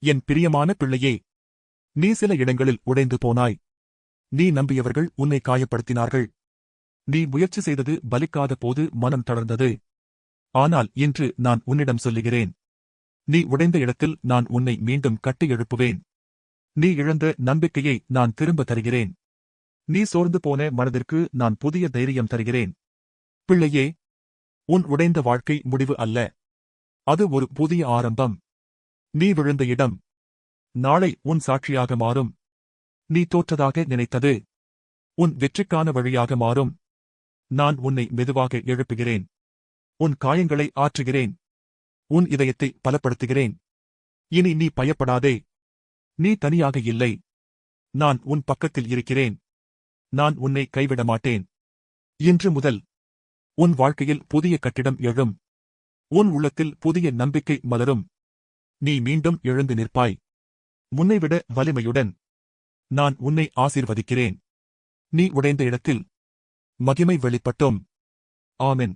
என் பிரியமான பிள்ளையே, நீ சில இடங்களில் உடைந்து போனாய். நீ நம்பியவர்கள் உன்னை காயப்படுத்தினார்கள். நீ முயற்சி செய்தது பலிக்காத போது மனம் தளர்ந்தது. ஆனால் இன்று நான் உன்னிடம் சொல்லுகிறேன், நீ உடைந்த இடத்தில் நான் உன்னை மீண்டும் கட்டி எழுப்புவேன். நீ இழந்த நம்பிக்கையை நான் திரும்ப தருகிறேன். நீ சோர்ந்து போன மனதிற்கு நான் புதிய தைரியம் தருகிறேன். பிள்ளையே, உன் உடைந்த வாழ்க்கை முடிவு அல்ல, அது ஒரு புதிய ஆரம்பம். நீ விழுந்த இடம் நாளை உன் சாட்சியாக மாறும். நீ தோற்றதாக நினைத்தது உன் வெற்றிக்கான வழியாக மாறும். நான் உன்னை மெதுவாக எழுப்புகிறேன். உன் காயங்களை ஆற்றுகிறேன். உன் இதயத்தை பலப்படுத்துகிறேன். இனி நீ பயப்படாதே. நீ தனியாக இல்லை. நான் உன் பக்கத்தில் இருக்கிறேன். நான் உன்னை கைவிட மாட்டேன். இன்று முதல் உன் வாழ்க்கையில் புதிய கட்டிடம் எழும். உன் உள்ளத்தில் புதிய நம்பிக்கை மலரும். நீ மீண்டும் எழுந்து நிற்பாய், முன்னைவிட வலிமையுடன். நான் உன்னை ஆசீர்வதிக்கிறேன். நீ உடைந்த இடத்தில் மகிமை வெளிப்பட்டும். ஆமென்.